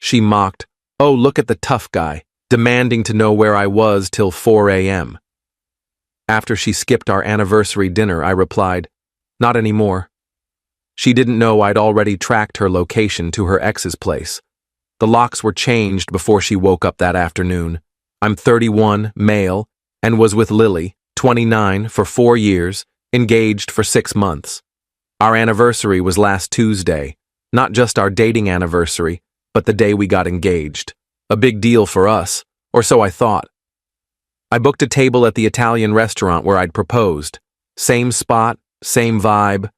She mocked, "Oh, look at the tough guy, demanding to know where I was till 4 a.m. After she skipped our anniversary dinner, I replied, "Not anymore." She didn't know I'd already tracked her location to her ex's place. The locks were changed before she woke up that afternoon. I'm 31, male, and was with Lily, 29, for 4 years, engaged for 6 months. Our anniversary was last Tuesday, not just our dating anniversary, but the day we got engaged. A big deal for us, or so I thought. I booked a table at the Italian restaurant where I'd proposed. Same spot, same vibe.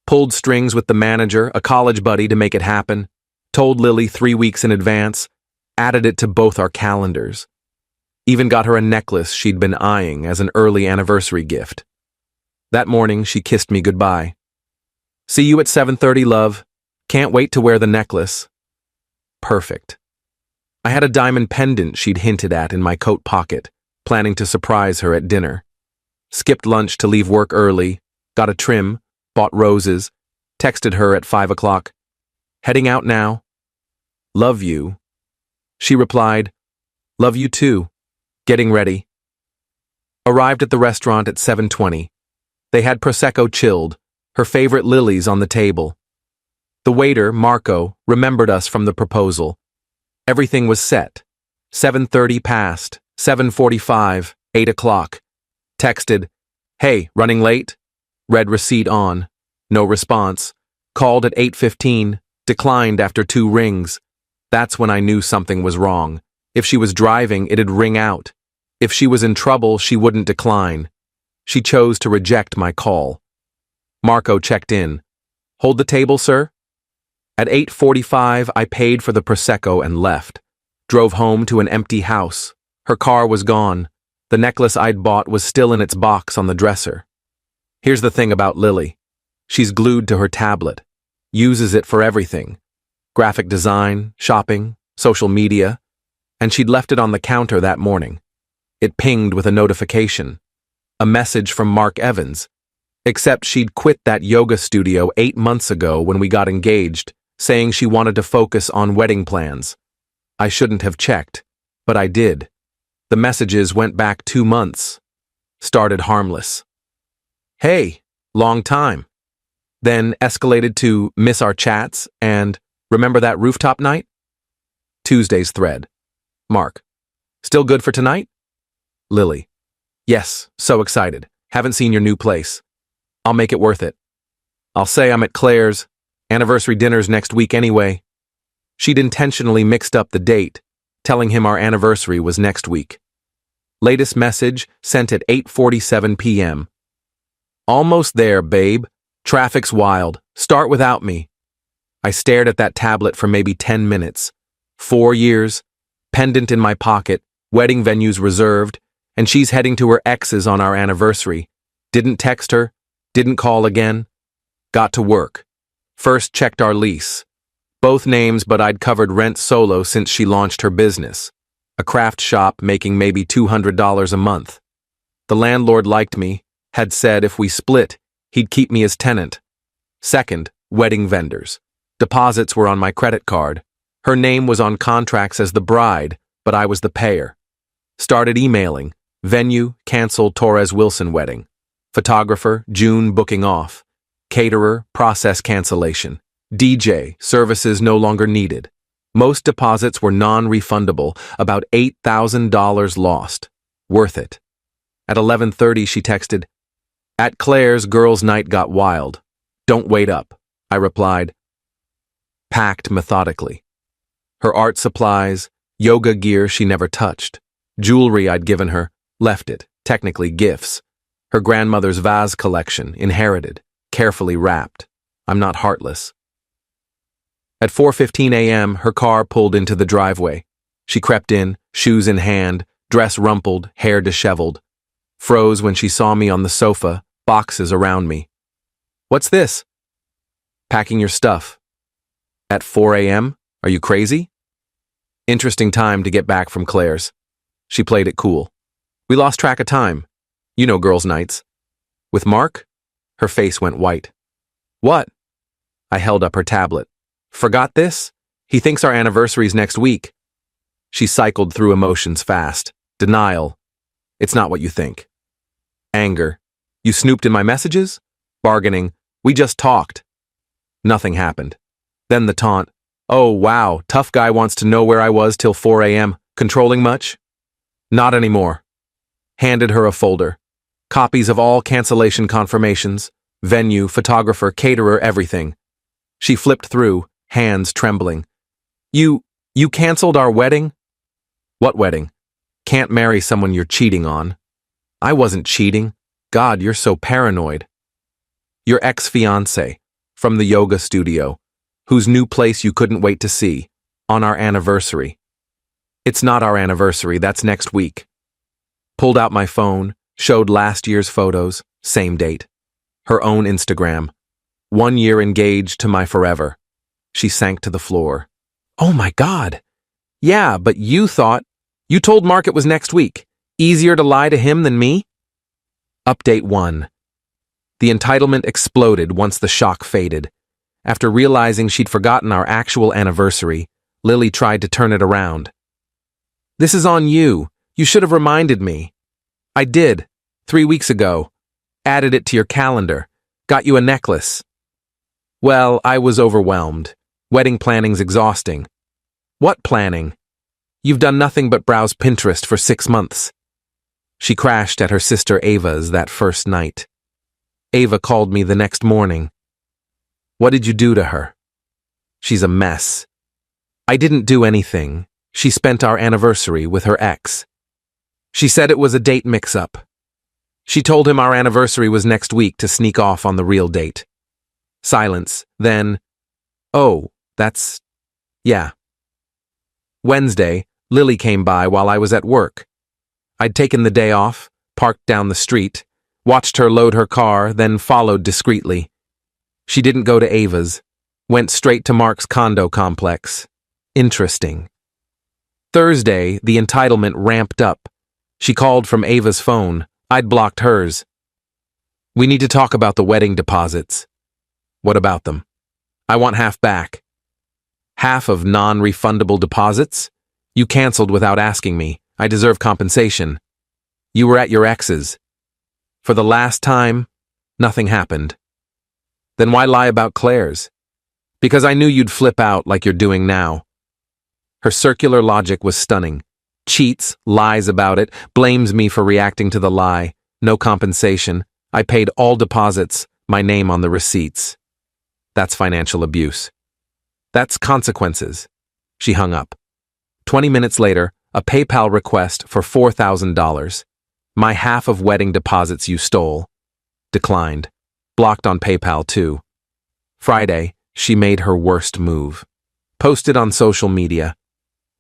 Pulled strings with the manager, a college buddy, to make it happen. Told Lily 3 weeks in advance. Added it to both our calendars. Even got her a necklace she'd been eyeing as an early anniversary gift. That morning, she kissed me goodbye. "See you at 7:30, love. Can't wait to wear the necklace." Perfect. I had a diamond pendant she'd hinted at in my coat pocket, planning to surprise her at dinner. Skipped lunch to leave work early, got a trim, bought roses, texted her at 5 o'clock. "Heading out now. Love you." She replied, "Love you too. Getting ready." Arrived at the restaurant at 7:20. They had Prosecco chilled, her favorite lilies on the table. The waiter, Marco, remembered us from the proposal. Everything was set. 7:30 passed, 7:45, 8 o'clock. Texted, "Hey, running late?" Read receipt on. No response. Called at 8:15, declined after 2 rings. That's when I knew something was wrong. If she was driving, it'd ring out. If she was in trouble, she wouldn't decline. She chose to reject my call. Marco checked in. "Hold the table, sir?" At 8:45, I paid for the Prosecco and left. Drove home to an empty house. Her car was gone. The necklace I'd bought was still in its box on the dresser. Here's the thing about Lily. She's glued to her tablet. Uses it for everything. Graphic design, shopping, social media. And she'd left it on the counter that morning. It pinged with a notification. A message from Mark Evans. Except she'd quit that yoga studio 8 months ago when we got engaged, saying she wanted to focus on wedding plans. I shouldn't have checked, but I did. The messages went back 2 months. Started harmless. "Hey, long time." Then escalated to "miss our chats" and "remember that rooftop night?" Tuesday's thread. Mark. "Still good for tonight?" Lily. "Yes, so excited. Haven't seen your new place. I'll make it worth it. I'll say I'm at Claire's. Anniversary dinner's next week anyway." She'd intentionally mixed up the date, telling him our anniversary was next week. Latest message sent at 8:47 p.m. "Almost there, babe. Traffic's wild. Start without me." I stared at that tablet for maybe 10 minutes. 4 years, pendant in my pocket, wedding venues reserved, and she's heading to her ex's on our anniversary. Didn't text her, didn't call again. Got to work. First checked our lease. Both names, but I'd covered rent solo since she launched her business. A craft shop making maybe $200 a month. The landlord liked me, had said if we split, he'd keep me as tenant. Second, wedding vendors. Deposits were on my credit card. Her name was on contracts as the bride, but I was the payer. Started emailing. Venue, cancel Torres Wilson wedding. Photographer, June booking off. Caterer, process cancellation. DJ, services no longer needed. Most deposits were non-refundable, about $8,000 lost. Worth it. At 11:30, she texted, "At Claire's, girls' night got wild. Don't wait up," I replied. Packed methodically. Her art supplies, yoga gear she never touched. Jewelry I'd given her, left it, technically gifts. Her grandmother's vase collection, inherited, carefully wrapped. I'm not heartless. At 4:15 a.m., her car pulled into the driveway. She crept in, shoes in hand, dress rumpled, hair disheveled. Froze when she saw me on the sofa, boxes around me. "What's this?" "Packing your stuff." "At 4 a.m.? Are you crazy?" Interesting time to get back from Claire's. She played it cool. We lost track of time. You know girls' nights. "With Mark?" Her face went white. "What?" I held up her tablet. "Forgot this? He thinks our anniversary's next week. She cycled through emotions fast. Denial. It's not what you think. Anger. You snooped in my messages? Bargaining. We just talked. Nothing happened. Then the taunt. Oh, wow, tough guy wants to know where I was till 4 a.m. Controlling much? Not anymore. Handed her a folder. Copies of all cancellation confirmations. Venue, photographer, caterer, everything. She flipped through, hands trembling. You canceled our wedding? What wedding? Can't marry someone you're cheating on. I wasn't cheating. God, you're so paranoid. Your ex-fiancé, from the yoga studio, whose new place you couldn't wait to see, on our anniversary. It's not our anniversary, that's next week. Pulled out my phone, showed last year's photos, same date. Her own Instagram. 1 year engaged to my forever. She sank to the floor. Oh my God. Yeah, but you told Mark it was next week. Easier to lie to him than me? Update 1. The entitlement exploded once the shock faded. After realizing she'd forgotten our actual anniversary, Lily tried to turn it around. This is on you. You should have reminded me. I did, 3 weeks ago. Added it to your calendar. Got you a necklace. Well, I was overwhelmed. Wedding planning's exhausting. What planning? You've done nothing but browse Pinterest for 6 months. She crashed at her sister Ava's that first night. Ava called me the next morning. What did you do to her? She's a mess. I didn't do anything. She spent our anniversary with her ex. She said it was a date mix-up. She told him our anniversary was next week to sneak off on the real date. Silence. Then, oh, yeah. Wednesday, Lily came by while I was at work. I'd taken the day off, parked down the street, watched her load her car, then followed discreetly. She didn't go to Ava's, went straight to Mark's condo complex. Interesting. Thursday, the entitlement ramped up. She called from Ava's phone. I'd blocked hers. We need to talk about the wedding deposits. What about them? I want half back. Half of non-refundable deposits? You canceled without asking me. I deserve compensation. You were at your ex's. For the last time, nothing happened. Then why lie about Claire's? Because I knew you'd flip out like you're doing now. Her circular logic was stunning. Cheats, lies about it, blames me for reacting to the lie. No compensation. I paid all deposits, my name on the receipts. That's financial abuse. That's consequences. She hung up. 20 minutes later, a PayPal request for $4,000. My half of wedding deposits you stole. Declined. Blocked on PayPal too. Friday, she made her worst move. Posted on social media.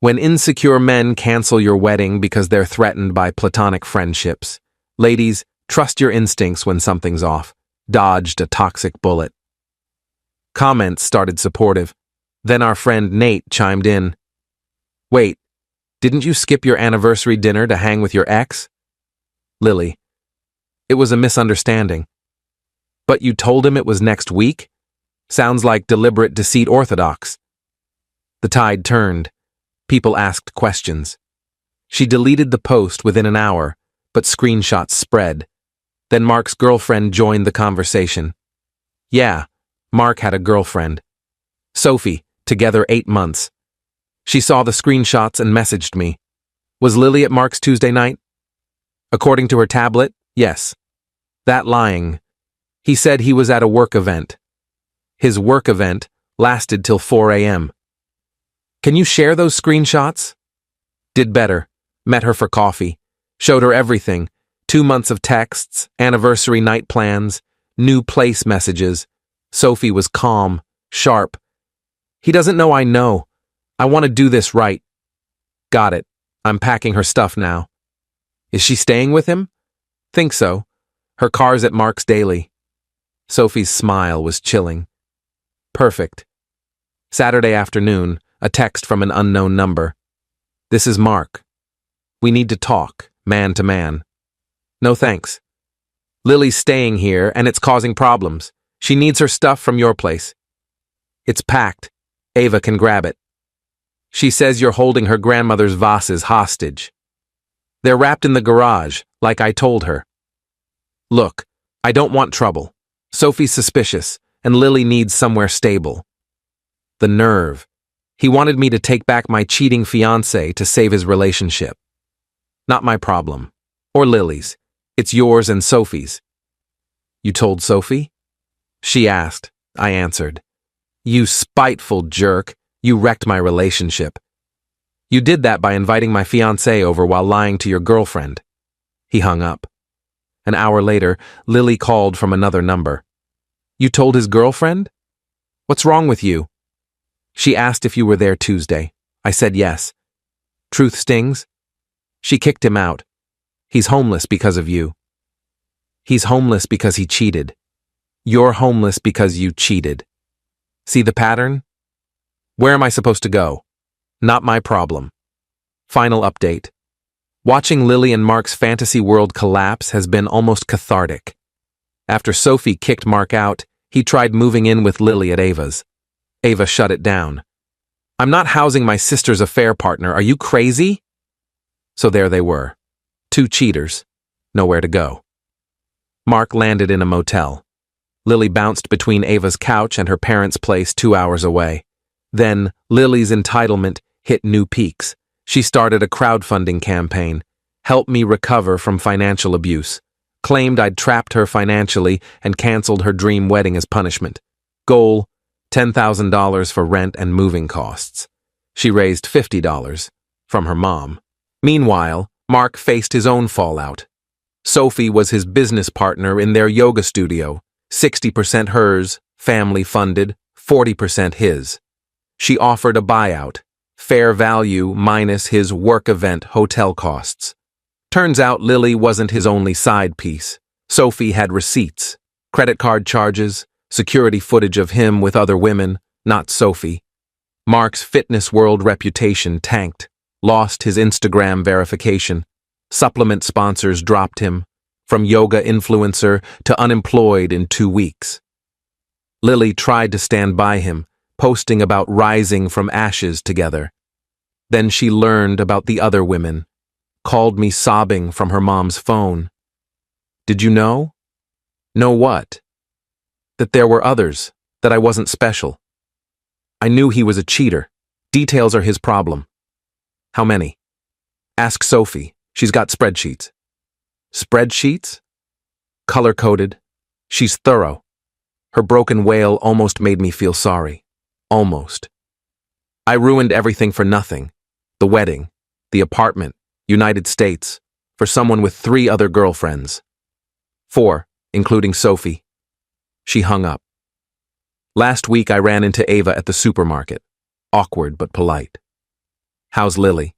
When insecure men cancel your wedding because they're threatened by platonic friendships. Ladies, trust your instincts when something's off. Dodged a toxic bullet. Comments started supportive. Then our friend Nate chimed in. Wait, didn't you skip your anniversary dinner to hang with your ex? Lily. It was a misunderstanding. But you told him it was next week? Sounds like deliberate deceit orthodox. The tide turned. People asked questions. She deleted the post within an hour, but screenshots spread. Then Mark's girlfriend joined the conversation. Yeah, Mark had a girlfriend. Sophie, together 8 months. She saw the screenshots and messaged me. Was Lily at Mark's Tuesday night? According to her tablet, yes. That lying. He said he was at a work event. His work event lasted till 4 a.m. Can you share those screenshots? Did better. Met her for coffee. Showed her everything. 2 months of texts, anniversary night plans, new place messages. Sophie was calm, sharp. He doesn't know I know. I want to do this right. Got it. I'm packing her stuff now. Is she staying with him? Think so. Her car's at Mark's daily. Sophie's smile was chilling. Perfect. Saturday afternoon, a text from an unknown number. This is Mark. We need to talk, man to man. No thanks. Lily's staying here and it's causing problems. She needs her stuff from your place. It's packed. Ava can grab it. She says you're holding her grandmother's vases hostage. They're wrapped in the garage, like I told her. Look, I don't want trouble. Sophie's suspicious, and Lily needs somewhere stable. The nerve. He wanted me to take back my cheating fiancé to save his relationship. Not my problem. Or Lily's. It's yours and Sophie's. You told Sophie? She asked. I answered. You spiteful jerk. You wrecked my relationship. You did that by inviting my fiancé over while lying to your girlfriend. He hung up. An hour later, Lily called from another number. You told his girlfriend? What's wrong with you? She asked if you were there Tuesday. I said yes. Truth stings? She kicked him out. He's homeless because of you. He's homeless because he cheated. You're homeless because you cheated. See the pattern? Where am I supposed to go? Not my problem. Final update. Watching Lily and Mark's fantasy world collapse has been almost cathartic. After Sophie kicked Mark out, he tried moving in with Lily at Ava's. Ava shut it down. I'm not housing my sister's affair partner, are you crazy? So there they were. Two cheaters. Nowhere to go. Mark landed in a motel. Lily bounced between Ava's couch and her parents' place 2 hours away. Then, Lily's entitlement hit new peaks. She started a crowdfunding campaign. Help me recover from financial abuse. Claimed I'd trapped her financially and canceled her dream wedding as punishment. Goal, $10,000 for rent and moving costs. She raised $50 from her mom. Meanwhile, Mark faced his own fallout. Sophie was his business partner in their yoga studio, 60% hers, family funded, 40% his. She offered a buyout, fair value minus his work event hotel costs. Turns out Lily wasn't his only side piece. Sophie had receipts, credit card charges, security footage of him with other women, not Sophie. Mark's fitness world reputation tanked, lost his Instagram verification. Supplement sponsors dropped him, from yoga influencer to unemployed in 2 weeks. Lily tried to stand by him, posting about rising from ashes together. Then she learned about the other women, called me sobbing from her mom's phone. Did you know? Know what? That there were others, that I wasn't special. I knew he was a cheater. Details are his problem. How many? Ask Sophie. She's got spreadsheets. Spreadsheets? Color-coded. She's thorough. Her broken wail almost made me feel sorry. Almost. I ruined everything for nothing. The wedding, the apartment, United States, for someone with 3 other girlfriends. 4, including Sophie. She hung up. Last week I ran into Ava at the supermarket. Awkward but polite. How's Lily?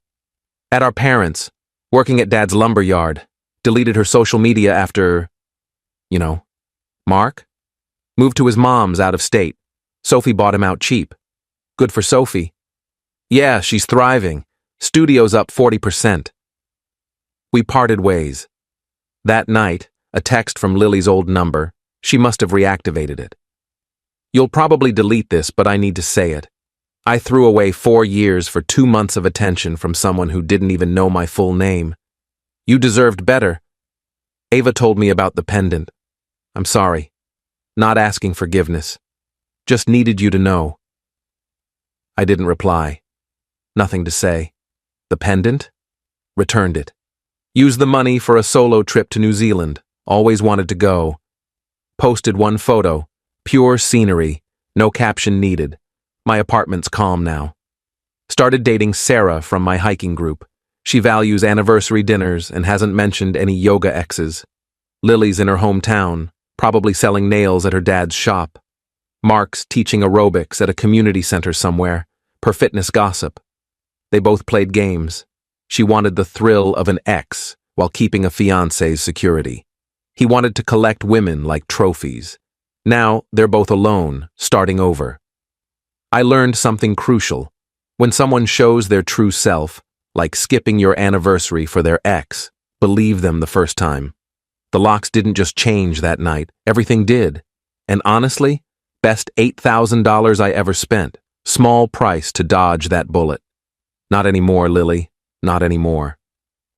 At our parents'. Working at Dad's lumber yard. Deleted her social media after, Mark? Moved to his mom's out of state. Sophie bought him out cheap. Good for Sophie. Yeah, she's thriving. Studio's up 40%. We parted ways. That night, a text from Lily's old number. She must have reactivated it. You'll probably delete this, but I need to say it. I threw away 4 years for 2 months of attention from someone who didn't even know my full name. You deserved better. Ava told me about the pendant. I'm sorry. Not asking forgiveness. Just needed you to know. I didn't reply. Nothing to say. The pendant? Returned it. Used the money for a solo trip to New Zealand. Always wanted to go. Posted one photo. Pure scenery. No caption needed. My apartment's calm now. Started dating Sarah from my hiking group. She values anniversary dinners and hasn't mentioned any yoga exes. Lily's in her hometown, probably selling nails at her dad's shop. Mark's teaching aerobics at a community center somewhere, per fitness gossip. They both played games. She wanted the thrill of an ex while keeping a fiancé's security. He wanted to collect women like trophies. Now they're both alone, starting over. I learned something crucial. When someone shows their true self, like skipping your anniversary for their ex, believe them the first time. The locks didn't just change that night, everything did. And honestly, best $8,000 I ever spent. Small price to dodge that bullet. Not anymore, Lily. Not anymore.